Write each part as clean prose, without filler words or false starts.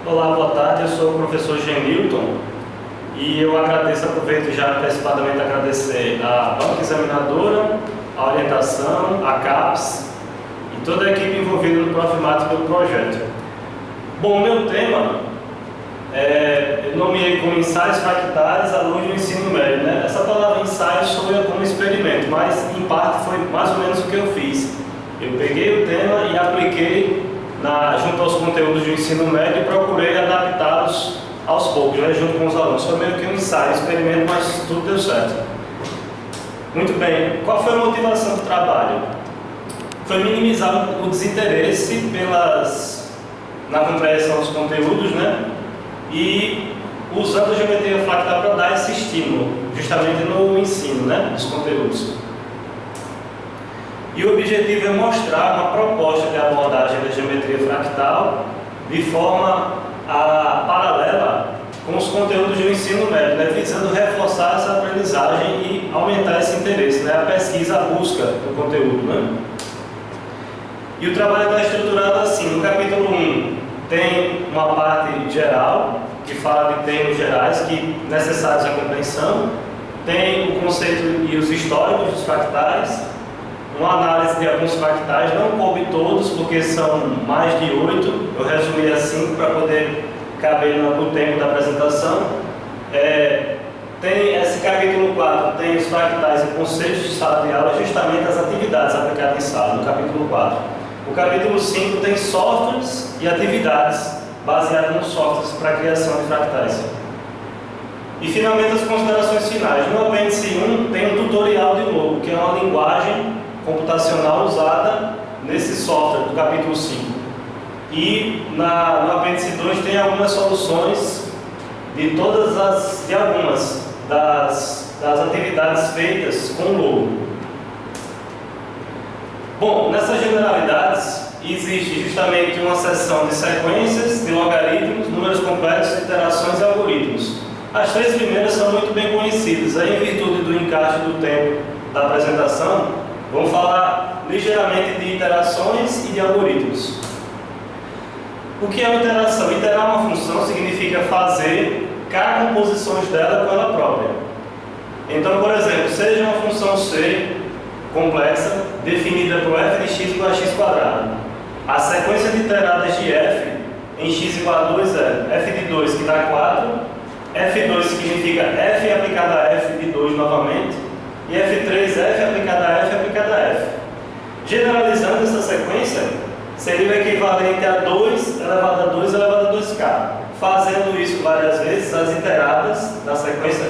Olá, boa tarde. Eu sou o professor Genilton e eu aproveito já antecipadamente agradecer à banca examinadora, a orientação, a CAPES e toda a equipe envolvida no Profimato pelo projeto. Bom, o meu tema eu nomeei como ensaios fractais à luz do ensino médio, né? Essa palavra ensaio soa como experimento, mas em parte foi mais ou menos o que eu fiz. Eu peguei o tema e apliquei junto aos conteúdos do ensino médio e procurei adaptá-los aos poucos, né, junto com os alunos. Foi meio que um ensaio, experimento, mas tudo deu certo. Muito bem, qual foi a motivação do trabalho? Foi minimizar o desinteresse na compreensão dos conteúdos, né, e usando a geometria fractal para dar esse estímulo, justamente no ensino, né, dos conteúdos. E o objetivo é mostrar uma proposta de abordagem da geometria fractal de forma paralela com os conteúdos do ensino médio, né, visando reforçar essa aprendizagem e aumentar esse interesse, né, a pesquisa, a busca do conteúdo. Né? E o trabalho está estruturado assim: no capítulo 1 tem uma parte geral, que fala de termos gerais necessários à compreensão, tem o conceito e os históricos dos fractais, uma análise de alguns fractais, não coube todos, porque são mais de 8, eu resumi assim para poder caber no tempo da apresentação. Tem esse capítulo 4, tem os fractais e conceitos de sala de aula, justamente as atividades aplicadas em sala, no capítulo 4. O capítulo 5 tem softwares e atividades, baseadas nos softwares para a criação de fractais. E finalmente as considerações finais. No apêndice 1 tem um tutorial de novo, que é uma linguagem computacional usada nesse software do capítulo 5. E no apêndice 2 tem algumas soluções de algumas das atividades feitas com o logo. Bom, nessas generalidades existe justamente uma seção de sequências, de logaritmos, números complexos, iterações e algoritmos. As três primeiras são muito bem conhecidas. Aí, em virtude do encaixe do tempo da apresentação, vamos falar ligeiramente de iterações e de algoritmos. O que é uma iteração? Iterar uma função significa fazer K composições dela com ela própria. Então, por exemplo, seja uma função C complexa, definida por f de x igual a x quadrado. A sequência de iteradas de f em x igual a 2 é f de 2, que dá 4, f2 significa f aplicada a f de 2 novamente, e f3, f aplicada a f aplicada a f. Generalizando essa sequência, seria o equivalente a 2 elevado a 2 elevado a 2k. Fazendo isso várias vezes, as iteradas da sequência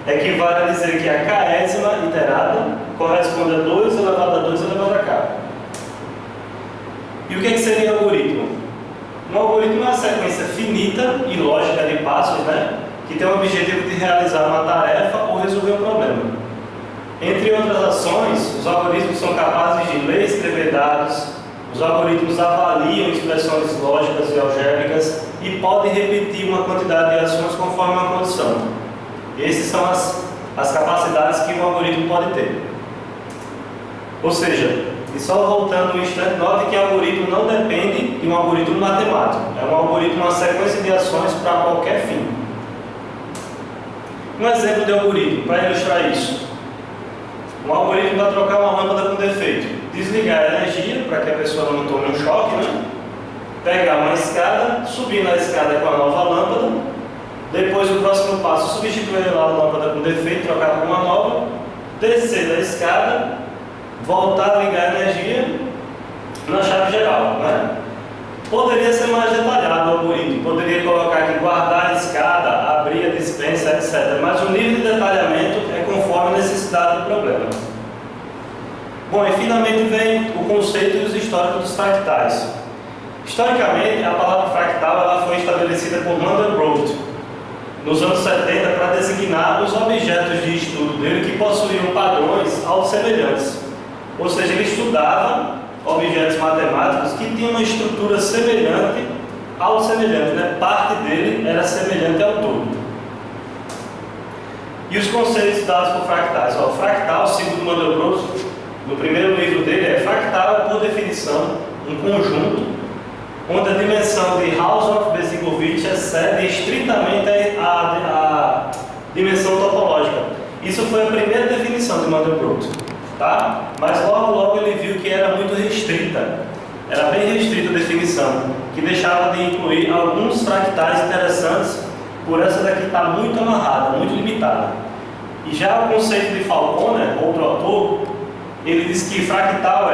equivale a dizer que a késima iterada corresponde a 2 elevado a 2 elevado a k. E o que seria algoritmo? Um algoritmo é uma sequência finita e lógica de passos, né, que tem o objetivo de realizar uma tarefa ou resolver um problema. Entre outras ações, os algoritmos são capazes de ler e escrever dados, os algoritmos avaliam expressões lógicas e algébricas e podem repetir uma quantidade de ações conforme uma condição. Essas são as capacidades que um algoritmo pode ter. Ou seja, e só voltando um instante, note que o algoritmo não depende de um algoritmo matemático. É um algoritmo, uma sequência de ações para qualquer fim. Um exemplo de algoritmo, para ilustrar isso. Um algoritmo para trocar uma lâmpada com defeito. Desligar a energia, para que a pessoa não tome um choque, né? Pegar uma escada, subir na escada com a nova lâmpada. Depois, o próximo passo, substituir a lâmpada com defeito, trocar por uma nova. Descer da escada, voltar a ligar a energia na chave geral, né? Poderia ser mais detalhado o algoritmo. Poderia colocar aqui, guardar a escada, abrir a despensa, etc. Mas o nível de detalhamento é conforme a necessidade do problema. Bom, e finalmente vem o conceito e os históricos dos fractais. Historicamente, a palavra fractal ela foi estabelecida por Mandelbrot nos anos 70 para designar os objetos de estudo dele que possuíam padrões autossemelhantes. Ou seja, ele estudava objetos matemáticos que tinham uma estrutura semelhante ao semelhante, né? Parte dele era semelhante ao todo. E os conceitos dados por fractais? O fractal, segundo Mandelbrot, no primeiro livro dele, fractal é, por definição, um conjunto onde a dimensão de Hausdorff-Besicovitch excede estritamente a dimensão topológica. Isso foi a primeira definição de Mandelbrot, tá? Mas logo ele viu que era muito restrita, era bem restrita a definição, que deixava de incluir alguns fractais interessantes, por essa daqui está muito amarrada, muito limitada. E já o conceito de Falconer, outro autor, ele diz que fractal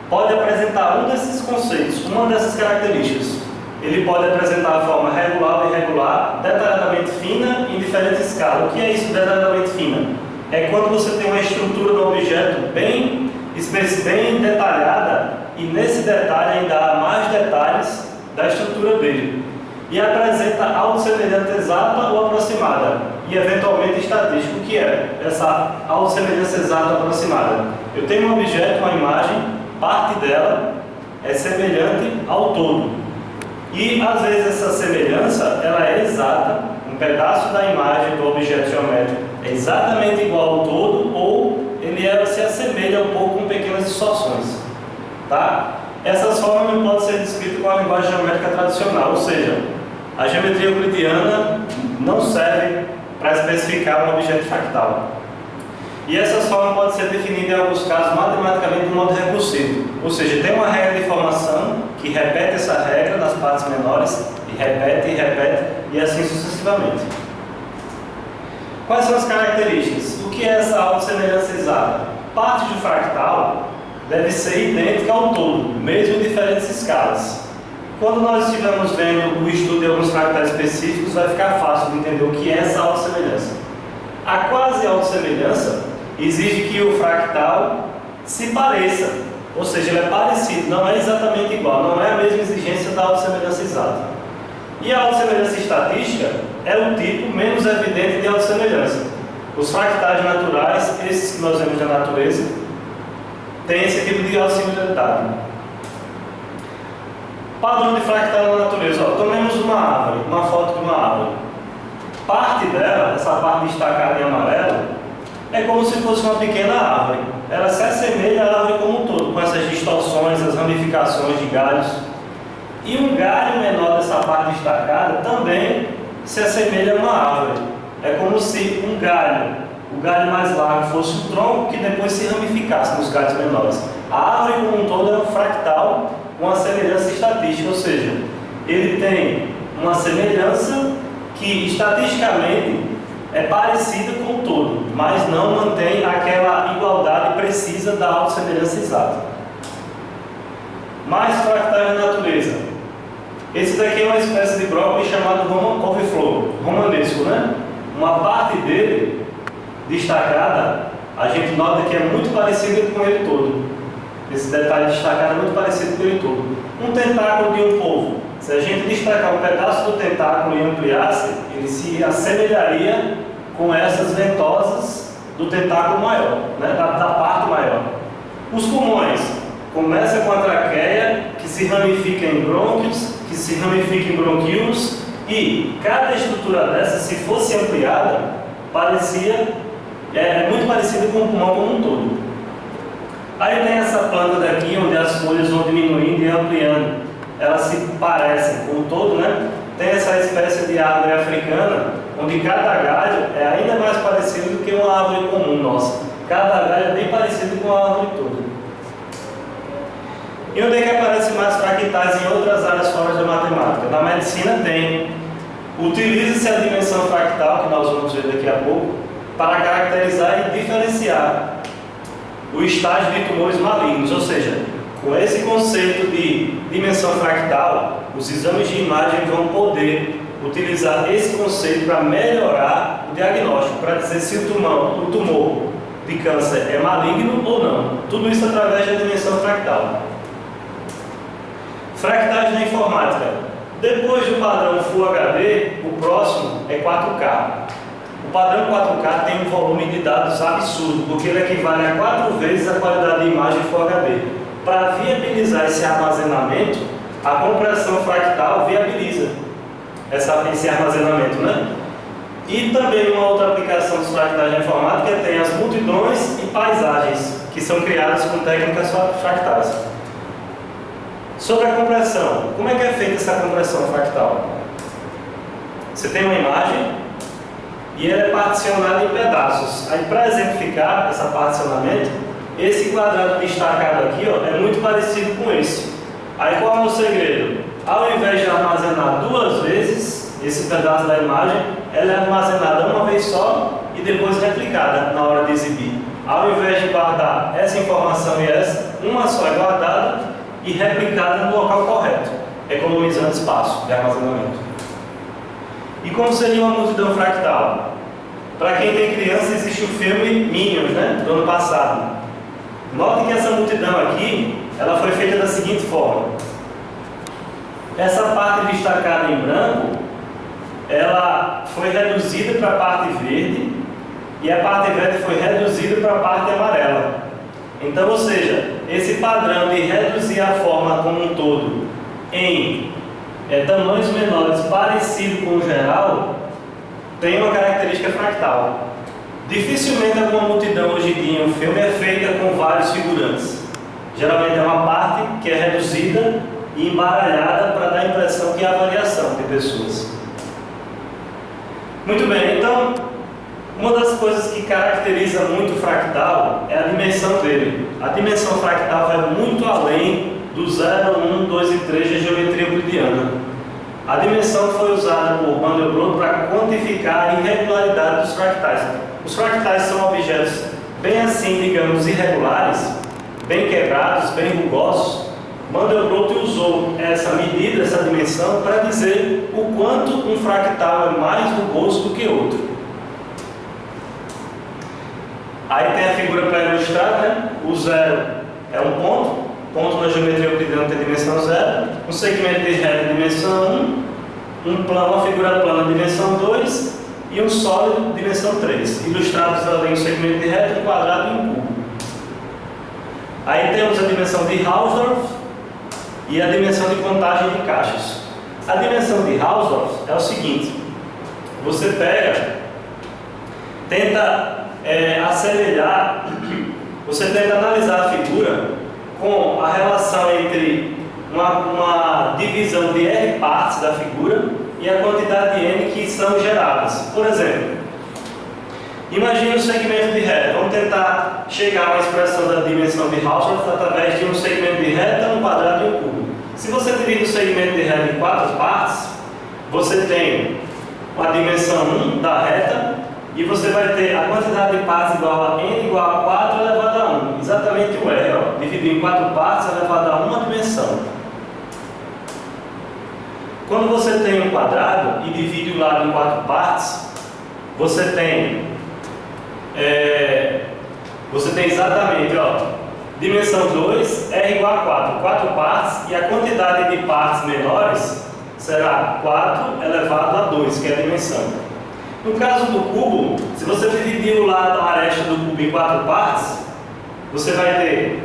pode apresentar um desses conceitos, uma dessas características. Ele pode apresentar a forma regular ou irregular, detalhadamente fina, em diferentes escalas. O que é isso, detalhadamente fina? É quando você tem uma estrutura do objeto bem detalhada, e nesse detalhe ainda há mais detalhes da estrutura dele. E apresenta autossemelhança exata ou aproximada, e eventualmente estatístico. O que é essa autossemelhança exata ou aproximada? Eu tenho um objeto, uma imagem, parte dela é semelhante ao todo. E às vezes essa semelhança ela é exata, um pedaço da imagem do objeto geométrico é exatamente igual ao todo, ou ele se assemelha um pouco com pequenas distorções, tá? Essas formas não podem ser descritas com a linguagem geométrica tradicional, ou seja, a geometria euclidiana não serve para especificar um objeto fractal. E essas formas podem ser definidas em alguns casos matematicamente de modo recursivo, ou seja, tem uma regra de formação que repete essa regra nas partes menores, e repete, e assim sucessivamente. Quais são as características? O que é essa autossemelhança exata? Parte de um fractal deve ser idêntica ao todo, mesmo em diferentes escalas. Quando nós estivermos vendo o estudo de alguns fractais específicos, vai ficar fácil de entender o que é essa autossemelhança. A quase autossemelhança exige que o fractal se pareça, ou seja, ele é parecido, não é exatamente igual, não é a mesma exigência da autossemelhança exata. E a autossemelhança estatística é o tipo menos evidente de autossemelhança. Os fractais naturais, esses que nós vemos na natureza, têm esse tipo de autossimilaridade. Padrão de fractal na natureza. Tomemos uma árvore, uma foto de uma árvore. Parte dela, essa parte destacada em amarelo, é como se fosse uma pequena árvore. Ela se assemelha à árvore como um todo, com essas distorções, as ramificações de galhos. E um galho menor dessa parte destacada também se assemelha a uma árvore. É como se o galho mais largo fosse um tronco que depois se ramificasse nos galhos menores. A árvore como um todo é um fractal com uma semelhança estatística, ou seja, ele tem uma semelhança que estatisticamente é parecida com o todo, mas não mantém aquela igualdade precisa da autossemelhança exata. Mais fractais da natureza. Esse daqui é uma espécie de brócolis chamado couve-flor, romanesco, né? Uma parte dele destacada, a gente nota que é muito parecido com ele todo. Esse detalhe destacado é muito parecido com ele todo. Um tentáculo de um polvo. Se a gente destacar um pedaço do tentáculo e ampliasse, ele se assemelharia com essas ventosas do tentáculo maior, né? da parte maior. Os pulmões. Começa com a traqueia, que se ramifica em brônquios, que se ramifica em bronquíolos, e cada estrutura dessa, se fosse ampliada, é muito parecida com o pulmão como um todo. Aí tem essa planta daqui, onde as folhas vão diminuindo e ampliando. Elas se parecem com um todo, né? Tem essa espécie de árvore africana, onde cada galho é ainda mais parecido do que uma árvore comum nossa. Cada galho é bem parecido com a árvore toda. E onde é que aparecem mais fractais em outras áreas fora da matemática? Na medicina tem. Utiliza-se a dimensão fractal, que nós vamos ver daqui a pouco, para caracterizar e diferenciar o estágio de tumores malignos, ou seja, com esse conceito de dimensão fractal, os exames de imagem vão poder utilizar esse conceito para melhorar o diagnóstico, para dizer se o tumor de câncer é maligno ou não. Tudo isso através da dimensão fractal. Fractais na informática. Depois do padrão Full HD, o próximo é 4K. O padrão 4K tem um volume de dados absurdo, porque ele equivale a 4 vezes a qualidade de imagem Full HD. Para viabilizar esse armazenamento, a compressão fractal viabiliza esse armazenamento, né? E também uma outra aplicação dos fractais na informática tem as multidões e paisagens, que são criadas com técnicas fractais. Sobre a compressão, como é que é feita essa compressão fractal? Você tem uma imagem e ela é particionada em pedaços. Aí, para exemplificar esse particionamento, esse quadrado destacado aqui, ó, é muito parecido com esse. Aí, qual é o segredo? Ao invés de armazenar duas vezes esse pedaço da imagem, ela é armazenada uma vez só e depois replicada na hora de exibir. Ao invés de guardar essa informação e essa, uma só é guardada e replicada no local correto, economizando espaço de armazenamento. E como seria uma multidão fractal? Para quem tem criança, existe o filme Minions, né, do ano passado. Note que essa multidão aqui, ela foi feita da seguinte forma. Essa parte destacada em branco, ela foi reduzida para a parte verde e a parte verde foi reduzida para a parte amarela. Então, ou seja, esse padrão de reduzir a forma como um todo em tamanhos menores parecido com o geral, tem uma característica fractal. Dificilmente alguma multidão hoje em dia em um filme é feita com vários figurantes. Geralmente é uma parte que é reduzida e embaralhada para dar a impressão que há variação de pessoas. Muito bem, então, uma das coisas que caracteriza muito o fractal é a dimensão dele. A dimensão fractal vai muito além do 0, 1, 2 e 3 de geometria euclidiana. A dimensão foi usada por Mandelbrot para quantificar a irregularidade dos fractais. Os fractais são objetos bem assim, digamos, irregulares, bem quebrados, bem rugosos. Mandelbrot usou essa medida, essa dimensão, para dizer o quanto um fractal é mais rugoso do que outro. Aí tem a figura para ilustrar, né? O 0 é um ponto. Ponto na geometria euclidiana tem dimensão 0, um segmento de reta dimensão 1, uma figura plana dimensão 2 e um sólido dimensão 3. Ilustrados ali um segmento de reta, um quadrado e um cubo. Aí temos a dimensão de Hausdorff e a dimensão de contagem de caixas. A dimensão de Hausdorff é o seguinte: você pega, tenta assemelhar, você tenta analisar a figura com a relação entre uma divisão de R partes da figura e a quantidade de N que são geradas. Por exemplo, imagine um segmento de reta. Vamos tentar chegar a uma expressão da dimensão de Hausdorff através de um segmento de reta, um quadrado e um cubo. Se você divide o segmento de reta em 4 partes, você tem a dimensão 1 da reta e você vai ter a quantidade de partes igual a N igual a 4 elevado a 1. Exatamente o R, ó, dividido em 4 partes elevado a uma dimensão. Quando você tem um quadrado e divide o lado em 4 partes, você tem exatamente, ó, dimensão 2, R igual a 4 partes, e a quantidade de partes menores será 4 elevado a 2, que é a dimensão. No caso do cubo, se você dividir o lado da aresta do cubo em 4 partes, você vai ter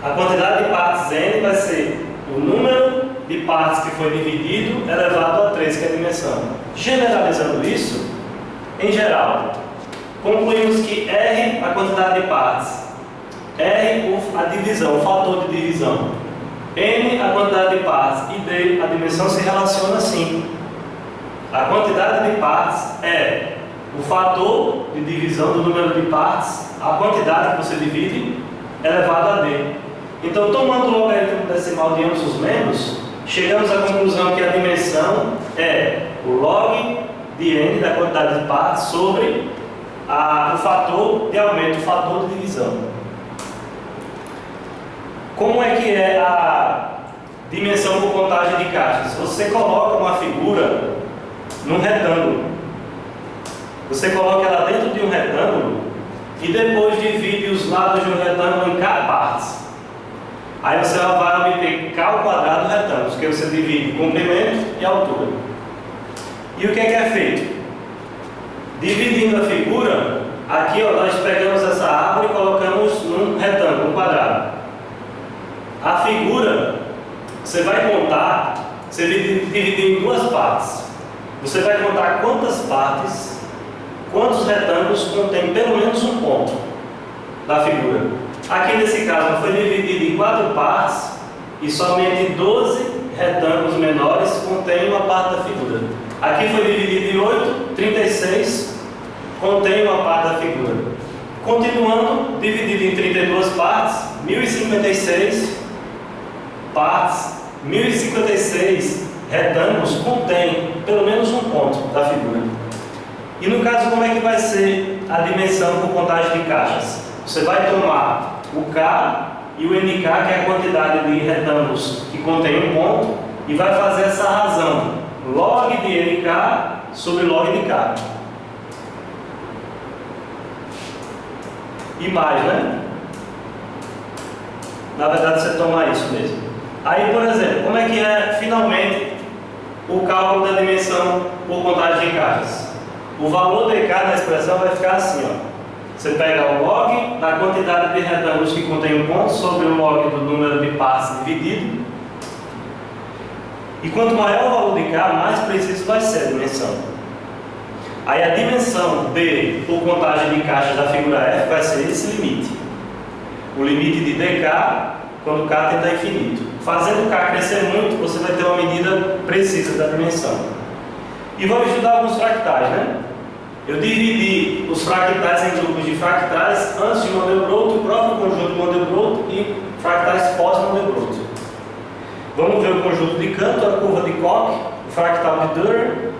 a quantidade de partes N vai ser o número de partes que foi dividido elevado a 3, que é a dimensão. Generalizando isso, em geral, concluímos que R, a quantidade de partes, R, a divisão, o fator de divisão, N, a quantidade de partes, e D, a dimensão se relaciona assim. A quantidade de partes é o fator de divisão do número de partes, a quantidade que você divide, elevado a D. Então, tomando o logaritmo decimal de ambos os membros, chegamos à conclusão que a dimensão é o log de N, da quantidade de partes, sobre o fator de aumento, o fator de divisão. Como é que é a dimensão por contagem de caixas? Você coloca uma figura num retângulo. Você coloca ela dentro de um retângulo e depois divide os lados de um retângulo em K partes. Aí você vai obter K ao quadrado do retângulo, porque você divide comprimento e altura. E o que é feito? Dividindo a figura, aqui ó, nós pegamos essa árvore e colocamos num retângulo, um quadrado. A figura, você vai contar, você dividiu em 2 partes. Você vai contar quantas partes, quantos retângulos contém pelo menos um ponto da figura. Aqui nesse caso foi dividido em 4 partes e somente 12 retângulos menores contêm uma parte da figura. Aqui foi dividido em 8, 36 contém uma parte da figura. Continuando, dividido em 32 partes, 1056 partes, 1056 retângulos contém pelo menos um ponto da figura. E no caso, como é que vai ser a dimensão por contagem de caixas? Você vai tomar o K e o NK, que é a quantidade de retângulos que contém um ponto, e vai fazer essa razão, log de NK sobre log de K. E mais, né? Na verdade, você toma isso mesmo. Aí, por exemplo, como é que é finalmente o cálculo da dimensão por contagem de caixas? O valor de K na expressão vai ficar assim, ó. Você pega o log da quantidade de retângulos que contém um ponto sobre o log do número de partes dividido. E quanto maior o valor de K, mais preciso vai ser a dimensão. Aí a dimensão D por contagem de caixas da figura F vai ser esse limite. O limite de dk quando K tende a infinito. Fazendo K crescer muito, você vai ter uma medida precisa da dimensão. E vamos estudar alguns fractais, né? Eu dividi os fractais em grupos de fractais antes de Mandelbrot, o próprio conjunto de Mandelbrot e fractais pós-Mandelbrot. Vamos ver o conjunto de Cantor, a curva de Koch, o fractal de Dürer,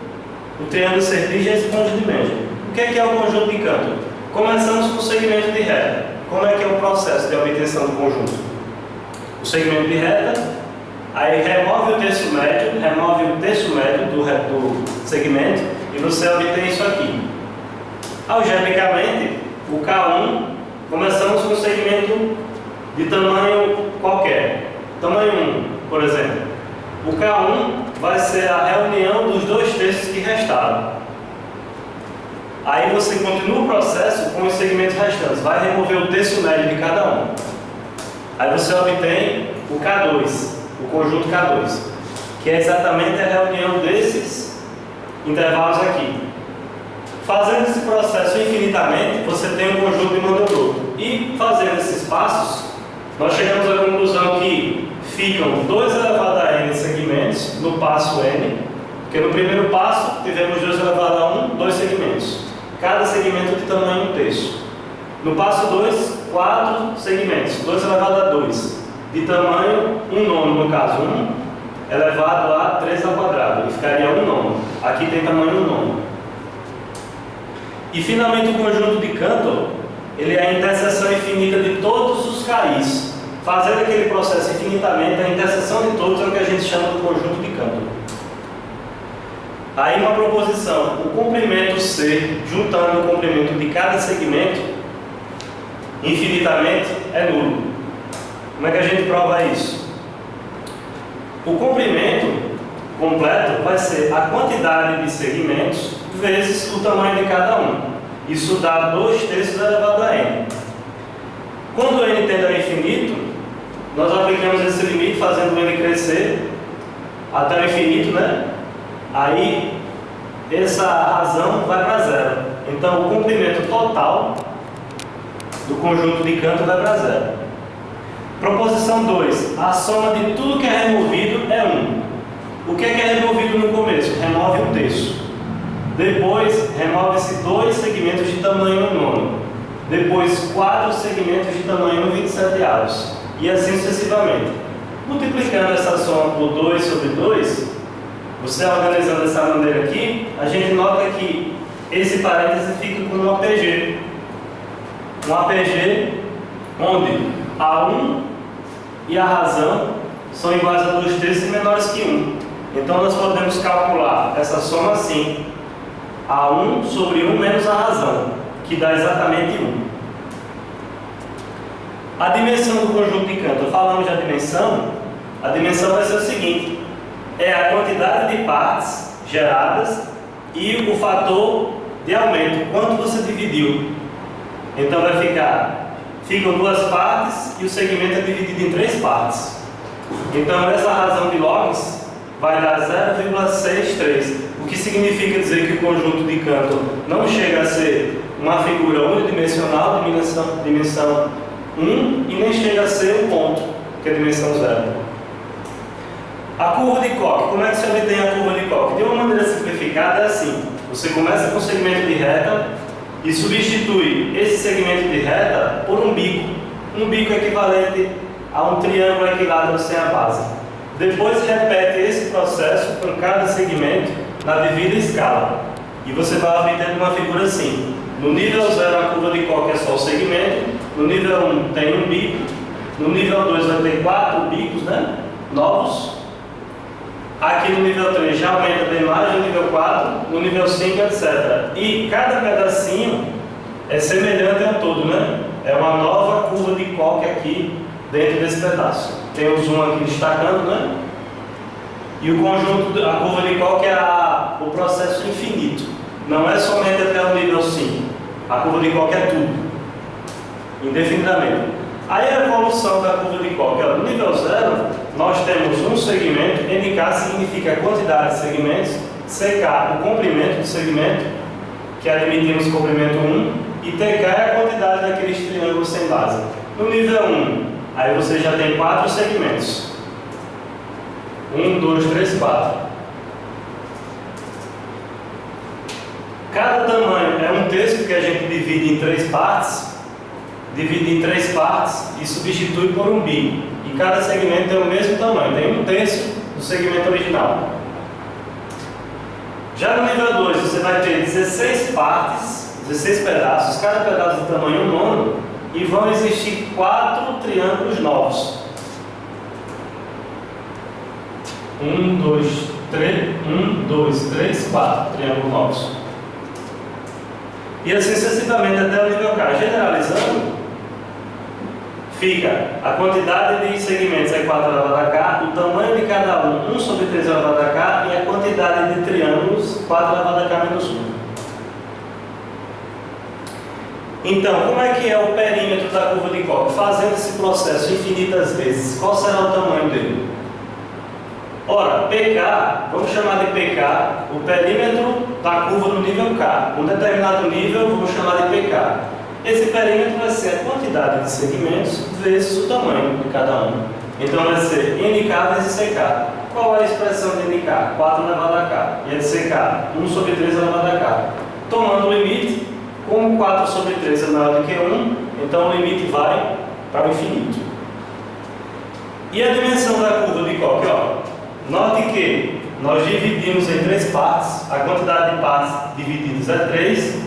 o triângulo Serpige e a esponja de Mendel. O que é o conjunto de Cantor? Começamos com o segmento de reta. Como é que é o processo de obtenção do conjunto? O segmento de reta, aí remove o terço médio do segmento e você obtém isso aqui. Algebricamente, o K1, começamos com um segmento de tamanho qualquer. Tamanho 1, por exemplo. O K1 vai ser a reunião dos 2 terços que restaram. Aí você continua o processo com os segmentos restantes. Vai remover o terço médio de cada um. Aí você obtém o K2, o conjunto K2, que é exatamente a reunião desses intervalos aqui. Fazendo esse processo infinitamente, você tem um conjunto de Mandelbrot. E fazendo esses passos, nós chegamos à conclusão que ficam 2 elevado a n segmentos no passo n, porque no primeiro passo tivemos 2 elevado a 1, 2 segmentos. Cada segmento de tamanho 1 terço. No passo 2, 4 segmentos, 2 elevado a 2, de tamanho 1 nono, no caso 1 elevado a 3 ao quadrado, e ficaria 1 nono. Aqui tem tamanho 1 nono. E finalmente o conjunto de Cantor, ele é a interseção infinita de todos os KIs. Fazendo aquele processo infinitamente, a interseção de todos é o que a gente chama do conjunto de Cantor. Aí uma proposição, o comprimento C, juntando o comprimento de cada segmento, infinitamente, é nulo. Como é que a gente prova isso? O comprimento completo vai ser a quantidade de segmentos vezes o tamanho de cada um. Isso dá 2 terços elevado a n. Quando n tende ao infinito, nós aplicamos esse limite fazendo ele crescer até o infinito, né? Aí essa razão vai para zero. Então o comprimento total do conjunto de Cantor vai para zero. Proposição 2. A soma de tudo que é removido é 1. O que é removido no começo? Remove 1 terço. Depois remove-se 2 segmentos de tamanho 1 nono. Depois 4 segmentos de tamanho 27 avos. E assim sucessivamente. Multiplicando essa soma por 2 sobre 2, você organizando dessa maneira aqui, a gente nota que esse parêntese fica com um APG. Um APG onde A1 e a razão são iguais a 2 terços e menores que 1. Então nós podemos calcular essa soma assim. A1 sobre 1 menos a razão, que dá exatamente 1. A dimensão do conjunto de Cantor, falamos a dimensão vai ser o seguinte: é a quantidade de partes geradas e o fator de aumento, quanto você dividiu. Então vai ficam 2 partes e o segmento é dividido em 3 partes. Então essa razão de logs vai dar 0,63, o que significa dizer que o conjunto de Cantor não chega a ser uma figura unidimensional de dimensão 1 e nem chega a ser um ponto, que é dimensão 0. A curva de Koch, como é que se obtém a curva de Koch? De uma maneira simplificada é assim: você começa com um segmento de reta e substitui esse segmento de reta por um bico equivalente a um triângulo equilátero sem a base. Depois repete esse processo com cada segmento na devida escala e você vai obtendo uma figura assim. No nível 0 a curva de Koch é só o segmento, no nível 1 tem um bico, no nível 2 vai ter 4 bicos, né, novos. Aqui no nível 3 já aumenta bem mais, no nível 4, no nível 5, etc. E cada pedacinho é semelhante ao todo, né? É uma nova curva de Koch aqui dentro desse pedaço. Tem o zoom aqui destacando, né? E o conjunto, a curva de Koch é o processo infinito. Não é somente até o nível 5. A curva de Koch é tudo, indefinidamente. Aí a evolução da curva de Koch, no nível 0, nós temos um segmento, NK significa a quantidade de segmentos, CK, o comprimento do segmento, que admitimos comprimento 1, e TK é a quantidade daqueles triângulos sem base. No nível 1, aí você já tem 4 segmentos. 1, 2, 3, 4. Cada tamanho é um terço que a gente divide em 3 partes, e substitui por um bico. E cada segmento tem o mesmo tamanho, tem um terço do segmento original. Já no nível 2, você vai ter 16 partes, 16 pedaços, cada pedaço de tamanho 1 nono, e vão existir 4 triângulos novos. 1, 2, 3, 4 triângulos novos. E assim sucessivamente até o nível K. Generalizando, fica a quantidade de segmentos é 4 elevado a K, o tamanho de cada um, 1 sobre 3 elevado a K, e a quantidade de triângulos, 4 elevado a K menos 1. Então, como é que é o perímetro da curva de Koch? Fazendo esse processo infinitas vezes, qual será o tamanho dele? Ora, PK, vamos chamar de PK o perímetro da curva no nível K. Um determinado nível, vamos chamar de PK. Esse perímetro vai ser a quantidade de segmentos vezes o tamanho de cada um. Então vai ser NK vezes CK. Qual é a expressão de NK? 4 elevado a K. E a de CK? 1 sobre 3 elevado a K. Tomando o limite, como 4 sobre 3 é maior do que 1, então o limite vai para o infinito. E a dimensão da curva de Koch? Note que nós dividimos em 3 partes, a quantidade de partes divididas é 3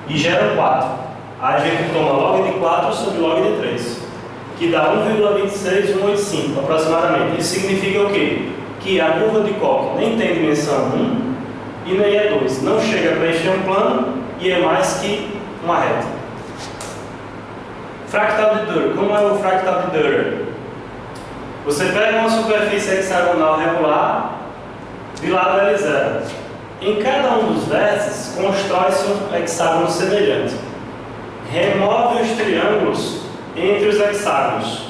e gera 4. Aí a gente toma log de 4 sobre log de 3, que dá 1,26185 aproximadamente. Isso significa o quê? Que a curva de Koch nem tem dimensão 1 e nem é 2. Não chega a preencher um plano e é mais que uma reta. Fractal de Dürer. Como é o fractal de Dürer? Você pega uma superfície hexagonal regular de lado L0. Em cada um dos vértices constrói-se um hexágono semelhante. Remove os triângulos entre os hexágonos.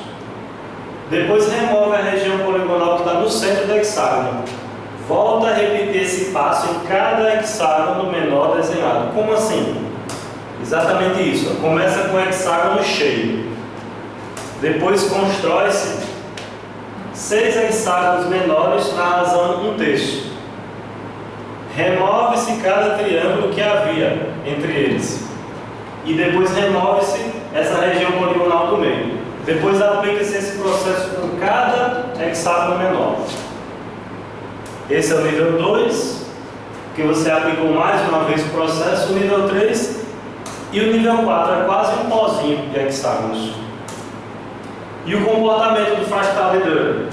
Depois remove a região poligonal que está no centro do hexágono. Volta a repetir esse passo em cada hexágono menor desenhado. Como assim? Exatamente isso. Começa com o hexágono cheio. Depois constrói-se 6 hexágonos menores na razão 1/3. Remove-se cada triângulo que havia entre eles. E depois remove-se essa região poligonal do meio. Depois aplica-se esse processo com cada hexágono menor. Esse é o nível 2, que você aplicou mais uma vez o processo. O nível 3 e o nível 4 é quase um pozinho de hexágonos. E o comportamento do fractal de Dürer?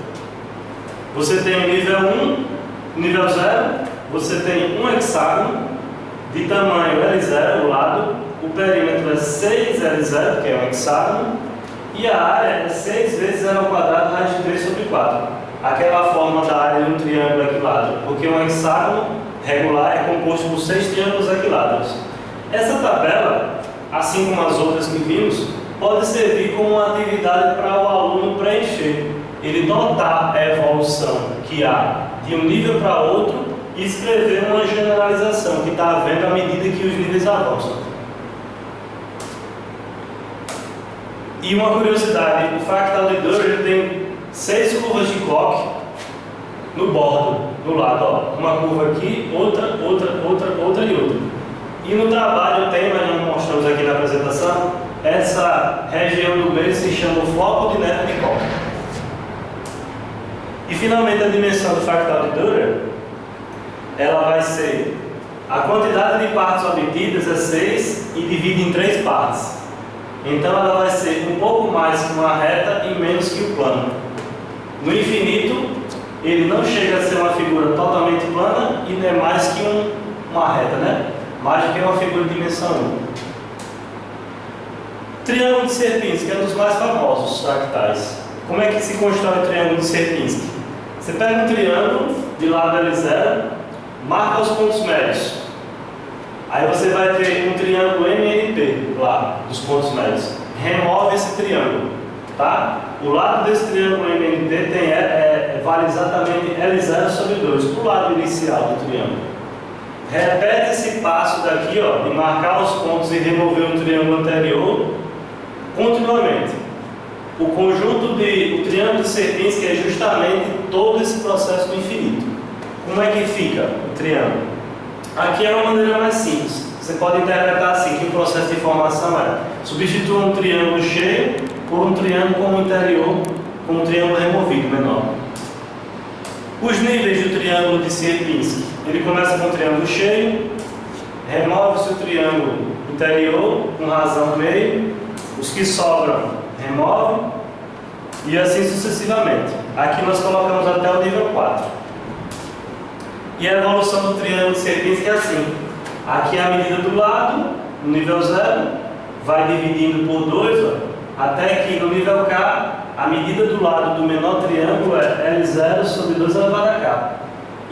Você tem o nível 1, nível 0, você tem um hexágono de tamanho L0 o lado, o perímetro é 6L0, que é um hexágono, e a área é 6 vezes L² raiz de 3 sobre 4. Aquela forma da área de um triângulo equilátero, porque um hexágono regular é composto por 6 triângulos equiláteros. Essa tabela, assim como as outras que vimos, pode servir como uma atividade para o aluno preencher. Ele notar a evolução que há de um nível para outro e escrever uma generalização que está havendo à medida que os níveis avançam. E uma curiosidade, o fractal de Dürer tem 6 curvas de Koch no bordo, no lado, ó, uma curva aqui, outra e outra. E no trabalho tem, mas não mostramos aqui na apresentação, essa região do meio se chama o floco de neve de Koch. E finalmente a dimensão do fractal de Dürer, ela vai ser a quantidade de partes obtidas é 6 e divide em 3 partes. Então ela vai ser um pouco mais que uma reta e menos que o plano. No infinito, ele não chega a ser uma figura totalmente plana e não é mais que uma reta, né? Mais do que uma figura de dimensão 1. Triângulo de Sierpinski é um dos mais famosos fractais. Como é que se constrói o triângulo de Sierpinski? Você pega um triângulo de lado L0, marca os pontos médios. Aí você vai ter um triângulo MNP lá, dos pontos médios. Remove esse triângulo, tá? O lado desse triângulo MNP vale exatamente L0 sobre 2, para o lado inicial do triângulo. Repete esse passo daqui, ó, de marcar os pontos e remover o triângulo anterior continuamente. O triângulo de Sierpinski é justamente todo esse processo do infinito. Como é que fica o triângulo? Aqui é uma maneira mais simples. Você pode interpretar assim, que o processo de formação é: substitua um triângulo cheio por um triângulo como interior, com um triângulo removido menor. Os níveis do triângulo de Sierpinski: ele começa com um triângulo cheio, remove-se o triângulo interior, com razão no meio, os que sobram remove, e assim sucessivamente. Aqui nós colocamos até o nível 4. E a evolução do triângulo de Sierpinski é assim: aqui é a medida do lado, no nível 0, vai dividindo por 2, ó, até que no nível K, a medida do lado do menor triângulo é L0 sobre 2 elevado a K.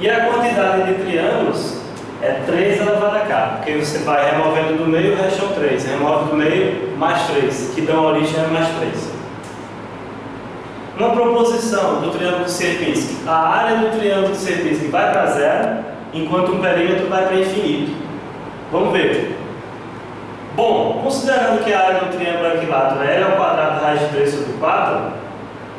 E a quantidade de triângulos é 3 elevado a K, porque você vai removendo do meio, restam 3. Remove do meio, mais 3, que dão origem a mais 3. Uma proposição do triângulo de Sierpinski: a área do triângulo de Sierpinski vai para 0, enquanto o perímetro vai para infinito. Vamos ver. Bom, considerando que a área do triângulo equilátero é L ao quadrado raiz de 3 sobre 4,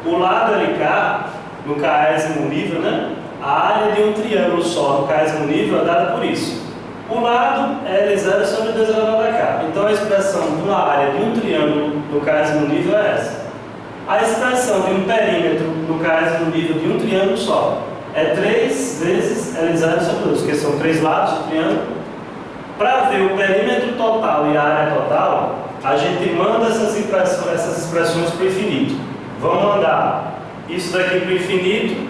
o lado LK, no késimo nível, né? A área de um triângulo só no késimo nível é dada por isso. O lado é L0 sobre 2 elevado a K. Então a expressão de uma área de um triângulo no késimo nível é essa. A expressão de um perímetro no késimo nível de um triângulo só é 3 vezes L0 sobre 2, porque são 3 lados do triângulo. Para ver o perímetro total e a área total, a gente manda essas expressões para o infinito. Vamos mandar isso daqui para o infinito,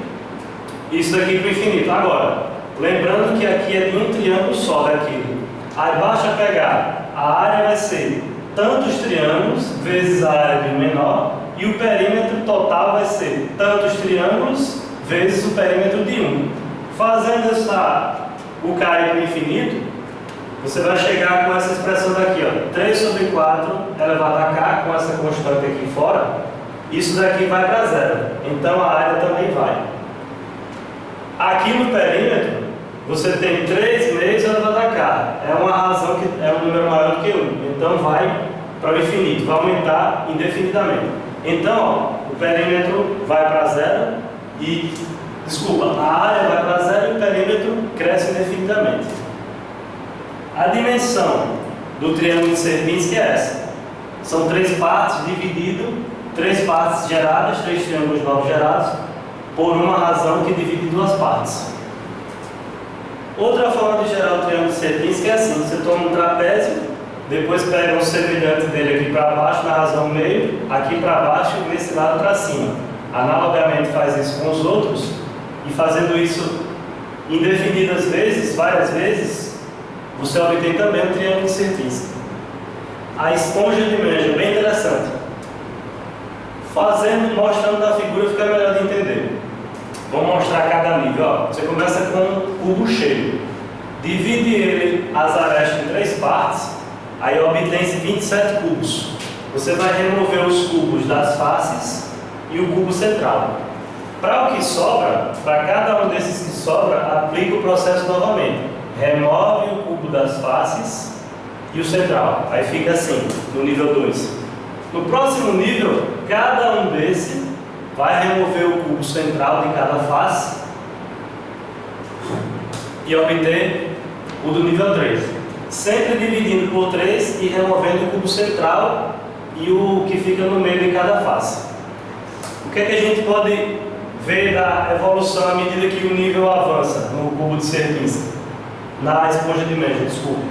isso daqui para o infinito. Agora, lembrando que aqui é de um triângulo só daquilo. Aí basta pegar, a área vai ser tantos triângulos vezes a área de um menor, e o perímetro total vai ser tantos triângulos vezes o perímetro de um. Fazendo o K para o infinito, você vai chegar com essa expressão daqui, ó, 3 sobre 4 elevado a K, com essa constante aqui fora. Isso daqui vai para 0, então a área também vai. Aqui no perímetro, você tem 3 meios elevado a K. É uma razão que é um número maior do que 1, então vai para o infinito, vai aumentar indefinidamente. Então, ó, o perímetro vai para 0 e, a área vai para 0 e o perímetro cresce indefinidamente. A dimensão do triângulo de Sierpinski é essa. São 3 partes dividido, 3 partes geradas, 3 triângulos novos gerados, por uma razão que divide 2 partes. Outra forma de gerar o triângulo de Sierpinski é assim: você toma um trapézio, depois pega um semelhante dele aqui para baixo, na razão meio, aqui para baixo e nesse lado para cima. Analogamente faz isso com os outros, e fazendo isso indefinidas vezes, várias vezes, você obtém também o triângulo de Sierpinski. A esponja de Mengen, bem interessante. Mostrando na figura fica melhor de entender. Vamos mostrar cada nível. Ó. Você começa com um cubo cheio. Divide ele, as arestas, em 3 partes. Aí obtém-se 27 cubos. Você vai remover os cubos das faces e o cubo central. Para o que sobra, para cada um desses que sobra, aplica o processo novamente. Remove o cubo das faces e o central. Aí fica assim, no nível 2. No próximo nível, cada um desse vai remover o cubo central de cada face e obter o do nível 3. Sempre dividindo por 3 e removendo o cubo central e o que fica no meio de cada face. O que é que a gente pode ver da evolução à medida que o nível avança no cubo de Sierpinski? Na esponja de Mengen, desculpa.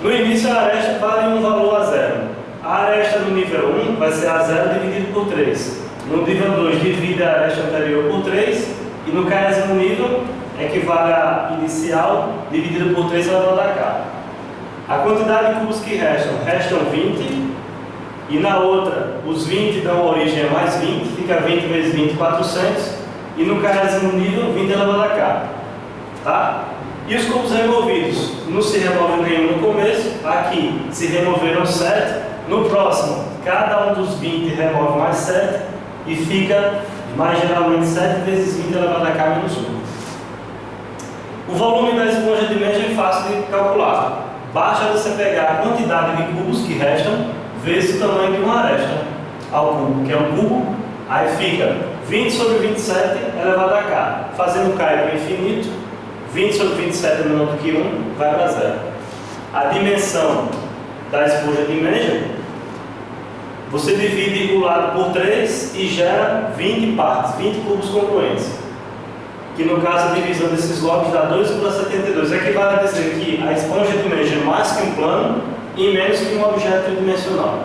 No início a aresta vale um valor a zero. A aresta no nível 1 vai ser a zero dividido por 3. No nível 2 divide a aresta anterior por 3. E no 40º nível equivale a inicial dividido por 3 elevado a k. A quantidade de cubos que restam 20. E na outra, os 20 dão origem a mais 20. Fica 20 vezes 20, 400. E no 40º nível, 20 elevado a k. Tá? E os cubos removidos? Não se remove nenhum no começo. Aqui se removeram 7. No próximo, cada um dos 20 remove mais 7. E fica, mais geralmente, 7 vezes 20 elevado a k menos 1. O volume da esponja de Mengen é fácil de calcular. Basta você pegar a quantidade de cubos que restam, vezes o tamanho de uma aresta ao cubo, que é um cubo. Aí fica 20 sobre 27 elevado a k. Fazendo k para o infinito, 20 sobre 27 é menor do que 1, vai para zero. A dimensão da esponja de Mengen, você divide o lado por 3 e gera 20 partes, 20 cubos congruentes. Que no caso a divisão desses logs dá 2,72. Equivale a dizer que a esponja de Mengen é mais que um plano e menos que um objeto tridimensional.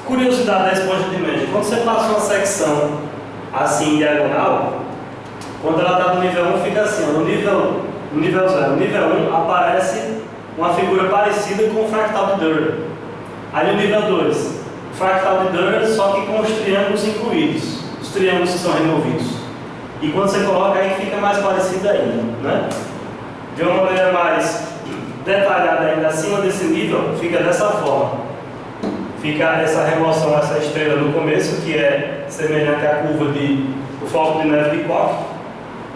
Curiosidade da esponja de Mengen: quando você passa uma secção assim em diagonal, quando ela está no nível 1 fica assim, no nível 0. No nível 1 aparece uma figura parecida com o fractal de Dürer. Aí no nível 2, o fractal de Dürer, só que com os triângulos incluídos, os triângulos que são removidos. E quando você coloca aí fica mais parecido ainda, né? De uma maneira mais detalhada ainda acima desse nível, fica dessa forma. Fica essa remoção, essa estrela no começo, que é semelhante à curva do floco de neve de Koch,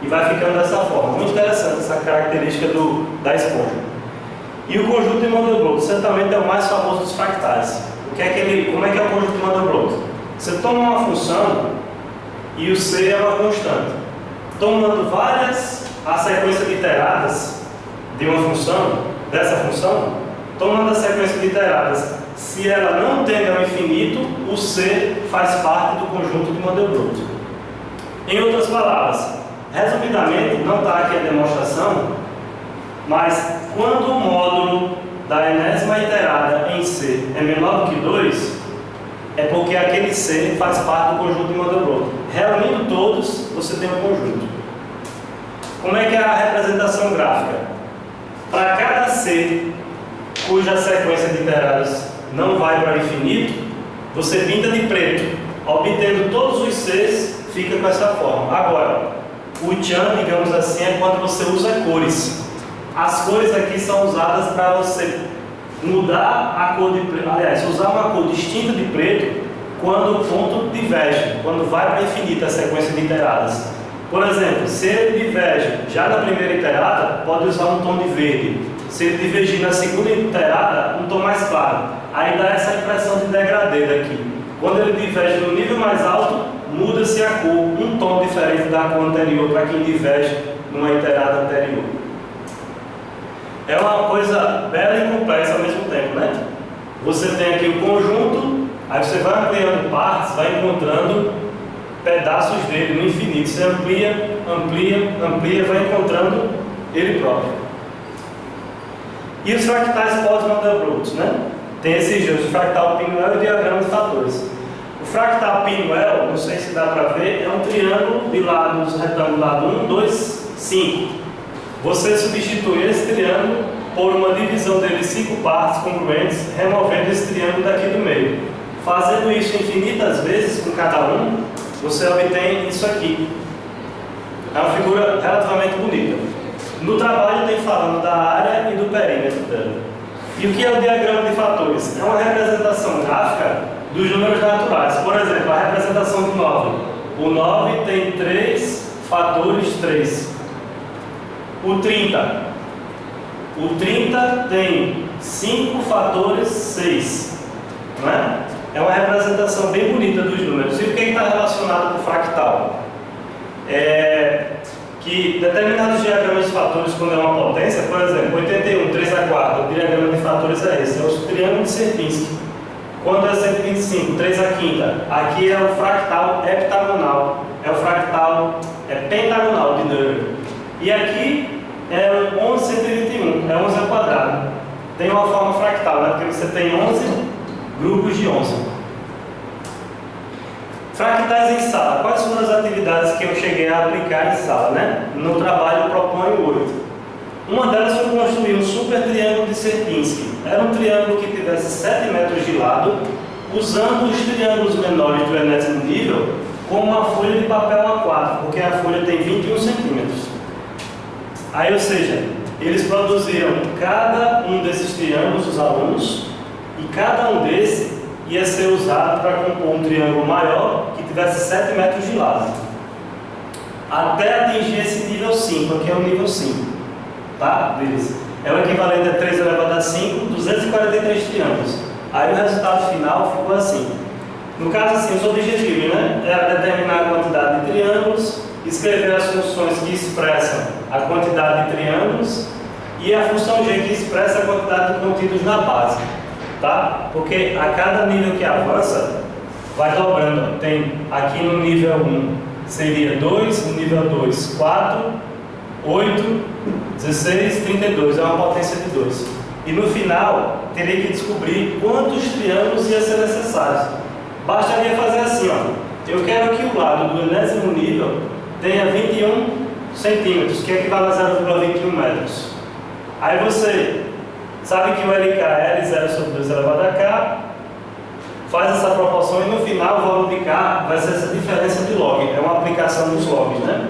e vai ficando dessa forma. Muito interessante essa característica da esponja. E o conjunto de Mandelbrot certamente é o mais famoso dos fractais. Como é que é o conjunto de Mandelbrot? Você toma uma função e o C é uma constante. Tomando a sequência de iteradas de uma função, dessa função, tomando a sequência de iteradas, se ela não tende ao infinito, o C faz parte do conjunto de Mandelbrot. Em outras palavras, resumidamente, não está aqui a demonstração, mas quando o módulo da enésima iterada em C é menor do que 2, é porque aquele C faz parte do conjunto de Mandelbrot. Reunindo todos, você tem um conjunto. Como é que é a representação gráfica? Para cada C cuja sequência de iteradas não vai para o infinito, você pinta de preto. Obtendo todos os Cs, fica com essa forma. Agora, o Chan, digamos assim, é quando você usa cores. As cores aqui são usadas para você mudar a cor de preto, aliás, usar uma cor distinta de preto quando o ponto diverge, quando vai para infinito a sequência de iteradas. Por exemplo, se ele diverge já na primeira iterada, pode usar um tom de verde. Se ele divergir na segunda iterada, um tom mais claro. Aí dá essa impressão de degradê daqui. Quando ele diverge no nível mais alto, muda-se a cor, um tom diferente da cor anterior para quem diverge numa iterada anterior. É uma coisa bela e complexa ao mesmo tempo, né? Você tem aqui o conjunto, aí você vai ampliando partes, vai encontrando pedaços dele no infinito. Você amplia, vai encontrando ele próprio. E os fractais pós-Mandelbrot, né? Tem esses dois, o fractal Pinwell e o diagrama de fatores. O fractal Pinwell, não sei se dá para ver, é um triângulo de lados retangular 1, 2, 5. Você substitui esse triângulo por uma divisão dele em 5 partes congruentes, removendo esse triângulo daqui do meio. Fazendo isso infinitas vezes com cada um, você obtém isso aqui. É uma figura relativamente bonita. No trabalho tem falando da área e do perímetro dela. E o que é o diagrama de fatores? É uma representação gráfica dos números naturais. Por exemplo, a representação do 9. O 9 tem 3 fatores 3. O 30. O 30 tem 5 fatores 6. Não é? É uma representação bem bonita dos números. E o que está relacionado com o fractal? que determinados diagramas de fatores, quando é uma potência, por exemplo, 81, 3 a 4, o diagrama de fatores é esse, é o triângulo de Sierpinski. Quando é 125, 3 a quinta, aqui é o fractal heptagonal, é o fractal pentagonal de Dürr. E aqui é o 1121, é 11 ao quadrado. Tem uma forma fractal, né? Porque você tem 11 grupos de 11. Fractais em sala. Quais foram as atividades que eu cheguei a aplicar em sala, né? No trabalho eu proponho 8. Uma delas foi construir um super triângulo de Sierpinski. Era um triângulo que tivesse 7 metros de lado, usando os triângulos menores do enésimo nível como uma folha de papel A4, porque a folha tem 21 centímetros. Aí, ou seja, eles produziram cada um desses triângulos, os alunos, e cada um desses ia ser usado para compor um triângulo maior que tivesse 7 metros de lado, até atingir esse nível 5, aqui é o nível 5, tá? Beleza. É o equivalente a 3 elevado a 5, 243 triângulos. Aí o resultado final ficou assim. No caso, assim, os objetivos, né? Era determinar a quantidade de triângulos, escrever as funções que expressam a quantidade de triângulos e a função G que expressa a quantidade de contínuos na base, tá? Porque a cada nível que avança, vai dobrando. Tem aqui no nível 1 seria 2, no nível 2, 4, 8, 16, 32, é uma potência de 2. E no final, teria que descobrir quantos triângulos ia ser necessários. Bastaria fazer assim, ó. Eu quero que o lado do enésimo nível tenha 21 centímetros, que equivale a 0,21 metros. Aí você sabe que o LK é L0 sobre 2 elevado a K, faz essa proporção e no final o valor de K vai ser essa diferença de log, é uma aplicação dos logs, né?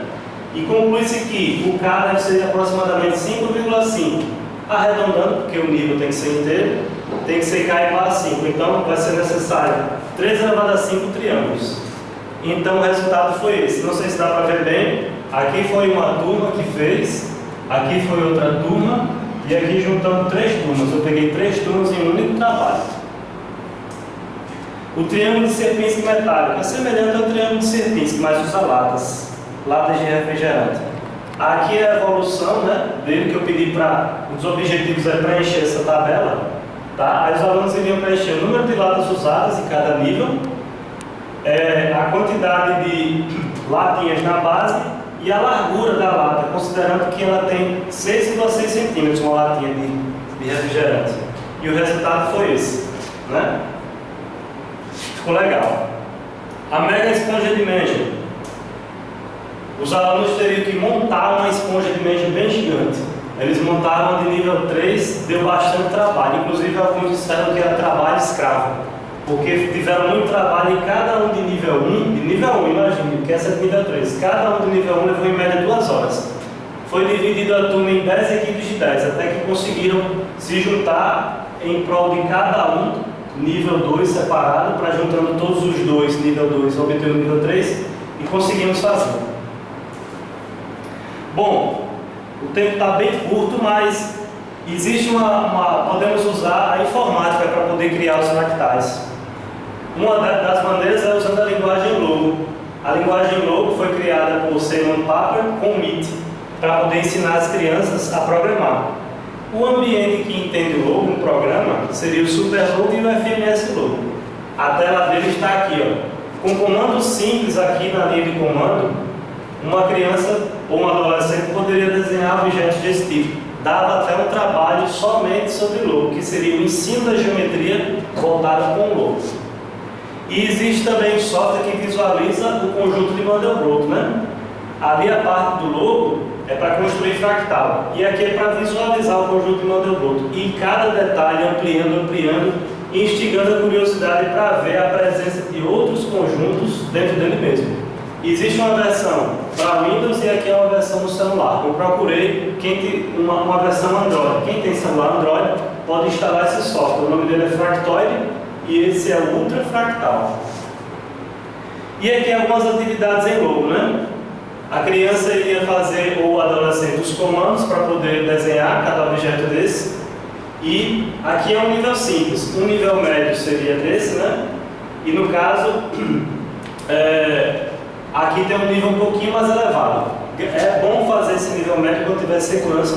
E conclui-se que o K deve ser aproximadamente 5,5, arredondando, porque o nível tem que ser inteiro, tem que ser K igual a 5, então vai ser necessário 3 elevado a 5 triângulos. Então o resultado foi esse, não sei se dá para ver bem, aqui foi uma turma que fez, aqui foi outra turma, e aqui juntando 3 turmas, eu peguei 3 turmas em um único trabalho. O triângulo de Sierpinski metálico é semelhante ao triângulo de Sierpinski, mas usa latas de refrigerante. Aqui é a evolução, né, dele, que eu pedi para, os objetivos é preencher essa tabela, tá? Aí os alunos iriam preencher o número de latas usadas em cada nível, a quantidade de latinhas na base e a largura da lata, considerando que ela tem 6,6 centímetros, uma latinha de refrigerante. E o resultado foi esse, né? Ficou legal. A mega esponja de Menge. Os alunos teriam que montar uma esponja de Menge bem gigante. Eles montaram de nível 3, deu bastante trabalho. Inclusive alguns disseram que era trabalho escravo, porque tiveram muito trabalho e cada um de nível 1, imagine, que essa é de nível 3, cada um de nível 1 levou em média 2 horas. Foi dividido a turma em 10 equipes de 10, até que conseguiram se juntar em prol de cada um, nível 2 separado, para juntando todos os dois, nível 2, obter o nível 3, e conseguimos fazer. Bom, o tempo está bem curto, mas existe podemos usar a informática para poder criar os fractais. Uma das maneiras é usando a linguagem Logo. A linguagem Logo foi criada por Simon Papert com MIT, para poder ensinar as crianças a programar. O ambiente que entende Logo, um programa, seria o SuperLogo e o FMS Logo. A tela dele está aqui, ó. Com comandos simples aqui na linha de comando, uma criança ou um adolescente poderia desenhar objetos desse tipo. Dava até um trabalho somente sobre Logo, que seria o ensino da geometria voltado com o Logo. E existe também um software que visualiza o conjunto de Mandelbrot, né? Ali a parte do Logo é para construir fractal, e aqui é para visualizar o conjunto de Mandelbrot. E cada detalhe ampliando, e instigando a curiosidade para ver a presença de outros conjuntos dentro dele mesmo. Existe uma versão para Windows e aqui é uma versão no celular. Eu procurei uma versão Android. Quem tem celular Android pode instalar esse software. O nome dele é Fractoid e esse é o Ultra Fractal. E aqui algumas atividades em Logo, né? A criança iria fazer, ou o adolescente, os comandos para poder desenhar cada objeto desse. E aqui é um nível simples. Um nível médio seria desse, né? E no caso, aqui tem um nível um pouquinho mais elevado. é bom fazer esse nível médio quando tiver segurança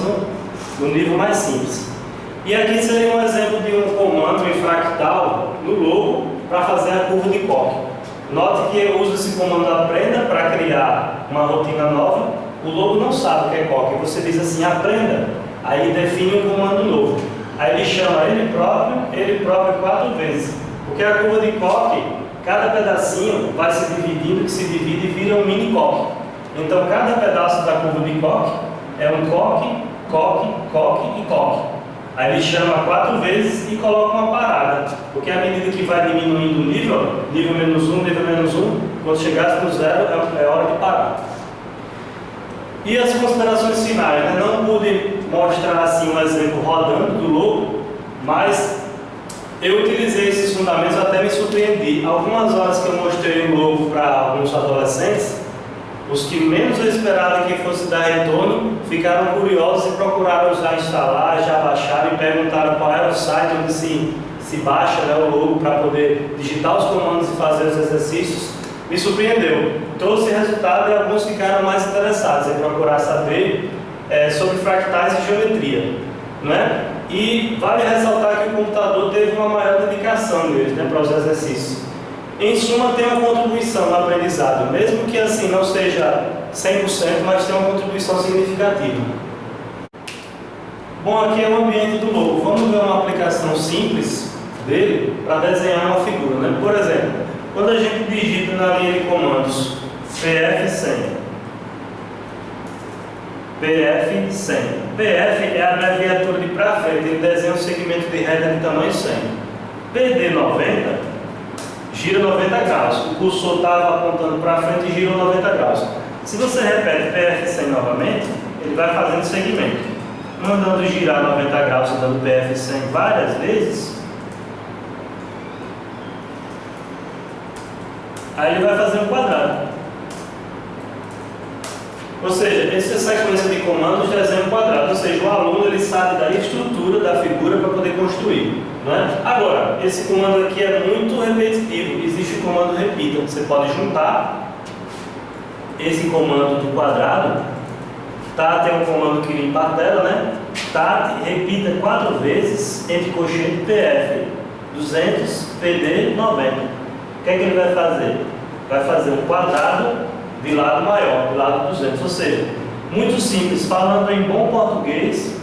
no nível mais simples. E aqui seria um exemplo de um comando em fractal no logo para fazer a curva de Koch. Note que eu uso esse comando aprenda para criar uma rotina nova. O logo não sabe o que é Koch. Você diz assim, aprenda, aí define um comando novo. Aí ele chama ele próprio 4 vezes. Porque a curva de Koch, cada pedacinho vai se dividindo, que se divide e vira um mini Koch. Então cada pedaço da curva de Koch é um Koch, Koch, Koch e Koch. Aí ele chama 4 vezes e coloca uma parada, porque à medida que vai diminuindo o nível menos 1, nível menos 1, quando chegasse no 0 é hora de parar. E as considerações finais, né? Não pude mostrar assim um exemplo rodando do logo, mas eu utilizei esses fundamentos, até me surpreendi. Algumas horas que eu mostrei o logo para alguns adolescentes, os que menos eu esperava que fosse dar retorno, ficaram curiosos e procuraram já instalar, já baixaram e perguntaram qual era o site onde se baixa, né, o logo para poder digitar os comandos e fazer os exercícios. Me surpreendeu. Trouxe resultado e alguns ficaram mais interessados em procurar saber sobre fractais e geometria, né? E vale ressaltar que o computador teve uma maior dedicação deles, né, para os exercícios. Em suma, tem uma contribuição no aprendizado, mesmo que assim não seja 100%, mas tem uma contribuição significativa. Bom, aqui é o ambiente do logo. Vamos ver uma aplicação simples dele para desenhar uma figura, né? Por exemplo, quando a gente digita na linha de comandos PF100, PF100, PF é a abreviatura de para frente, ele desenha um segmento de reta de tamanho 100. PD90 gira 90 graus. O cursor estava apontando para frente e gira 90 graus. Se você repete PF100 novamente, ele vai fazendo segmento. Mandando girar 90 graus e dando PF100 várias vezes, aí ele vai fazer um quadrado. Ou seja, essa sequência de comandos desenha um quadrado. Ou seja, o aluno ele sabe da estrutura da figura para poder construir, né? Agora, esse comando aqui é muito repetitivo. Existe o comando repita. Você pode juntar esse comando do quadrado. Tem um comando que limpa a tela, né? Repita 4 vezes entre colchete PF 200 PD 90. O que é que ele vai fazer? Vai fazer um quadrado de lado maior, de lado 200. Ou seja, muito simples. Falando em bom português,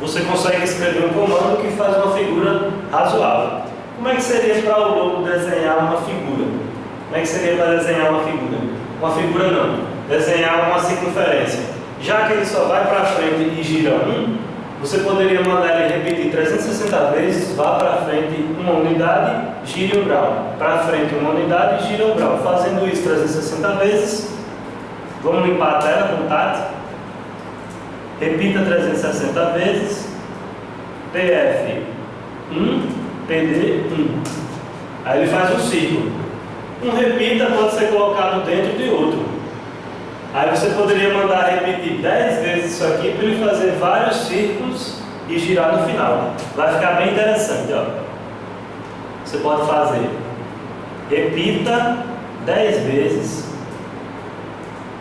você consegue escrever um comando que faz uma figura razoável. Como é que seria para o logo desenhar uma figura? Como é que seria para desenhar uma figura? Uma figura não. Desenhar uma circunferência. Já que ele só vai para frente e gira 1, você poderia mandar ele repetir 360 vezes, vá para frente uma unidade, gire 1 grau. Para frente uma unidade, gira 1 grau. Fazendo isso 360 vezes, vamos limpar a tela com TAT. Repita 360 vezes, PF1, PD1. Aí ele faz um círculo. Um repita pode ser colocado dentro de outro. Aí você poderia mandar repetir 10 vezes isso aqui para ele fazer vários círculos e girar no final. Vai ficar bem interessante, ó. Você pode fazer. Repita 10 vezes.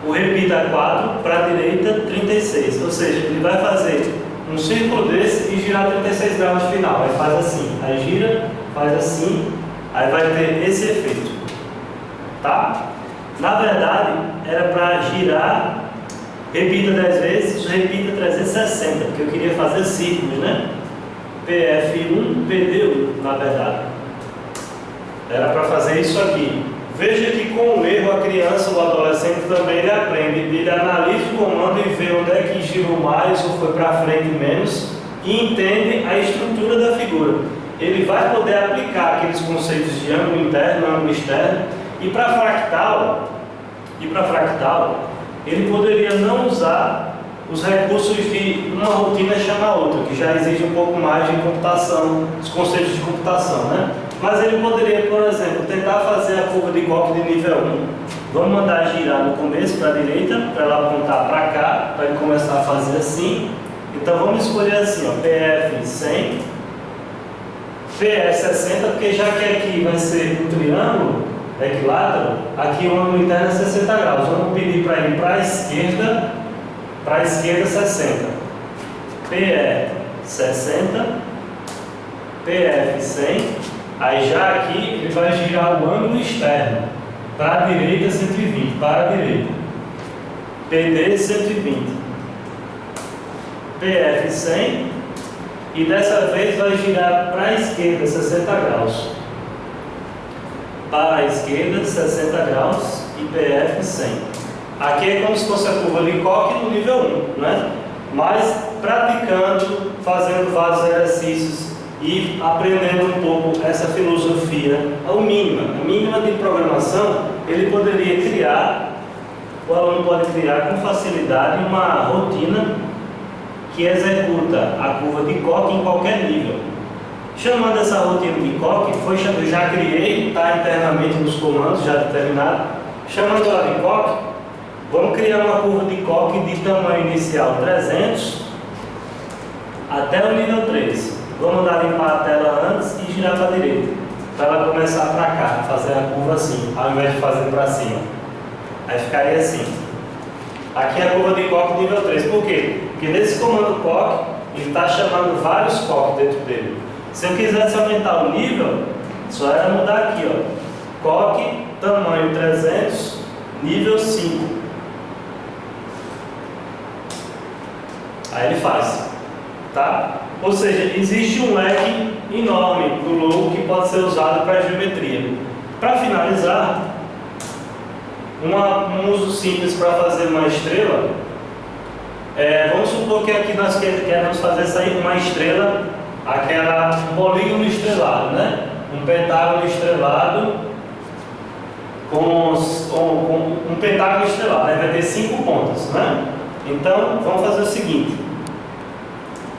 O repita 4 para a direita 36. Ou seja, ele vai fazer um círculo desse e girar 36 graus no final. Aí faz assim. Aí gira, faz assim. Aí vai ter esse efeito. Tá? Na verdade, era para girar, repita 10 vezes, repita 360, porque eu queria fazer círculos, né? PF1, PD1, na verdade. Era para fazer isso aqui. Veja que com o erro a criança ou o adolescente também ele aprende. Ele analisa o comando e vê onde é que girou mais ou foi para frente menos e entende a estrutura da figura. Ele vai poder aplicar aqueles conceitos de ângulo interno, ângulo externo. E para fractal, ele poderia não usar os recursos de uma rotina chamar outra, que já exige um pouco mais de computação, os conceitos de computação, né? Mas ele poderia, por exemplo, tentar fazer a curva de Koch de nível 1. Vamos mandar girar no começo para a direita, para ela apontar para cá, para ele começar a fazer assim. Então vamos escolher assim, ó, PF 100, PF 60, porque já que aqui vai ser um triângulo, equilátero, aqui o ângulo interno é 60 graus. Vamos pedir para ir para a esquerda 60. PE 60, PF 100. Aí já aqui ele vai girar o ângulo externo. Para a direita 120, para a direita. PD 120. PF 100. E dessa vez vai girar para a esquerda 60 graus. Para a esquerda 60 graus e PF 100. Aqui é como se fosse a curva de Koch no nível 1, né? Mas praticando, fazendo vários exercícios e aprendendo um pouco essa filosofia, a mínima de programação, ele poderia criar, o aluno pode criar com facilidade uma rotina que executa a curva de Koch em qualquer nível. Chamando essa rotina de Koch, eu já criei, está internamente nos comandos, já determinado. Chamando ela de Koch, vamos criar uma curva de Koch de tamanho inicial 300 até o nível 3. Vamos mandar limpar a tela antes e girar para a direita, para ela começar para cá, fazer a curva assim, ao invés de fazer para cima. Aí ficaria assim. Aqui é a curva de Koch nível 3. Por quê? Porque nesse comando Koch, ele está chamando vários Koch dentro dele. Se eu quisesse aumentar o nível, só era mudar aqui, ó. Koch, tamanho 300, nível 5. Aí ele faz, tá? Ou seja, existe um leque enorme do logo que pode ser usado para geometria. Para finalizar, um uso simples para fazer uma estrela, vamos supor que aqui nós queremos fazer sair uma estrela, um polígono estrelado, né? Um pentágono estrelado com um pentágono estrelado, né? Vai ter 5 pontas, né? Então, vamos fazer o seguinte.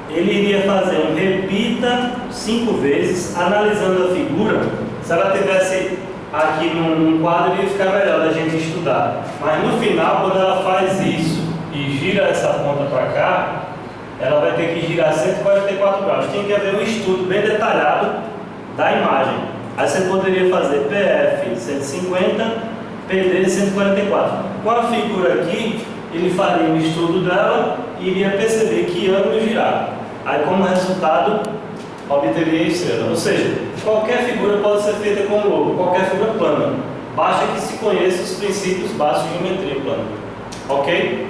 Ele iria fazer um repita 5 vezes, analisando a figura. Se ela tivesse aqui num quadro, iria ficar melhor da gente estudar. Mas no final, quando ela faz isso e gira essa ponta para cá, ela vai ter que girar 144 graus. Tem que haver um estudo bem detalhado da imagem. Aí você poderia fazer PF 150, PD 144. Com a figura aqui, ele faria um estudo dela e iria perceber que ângulo girar. Aí, como resultado, obteria a estrela. Ou seja, qualquer figura pode ser feita com logo, qualquer figura plana. Basta que se conheça os princípios básicos de geometria plana. Ok?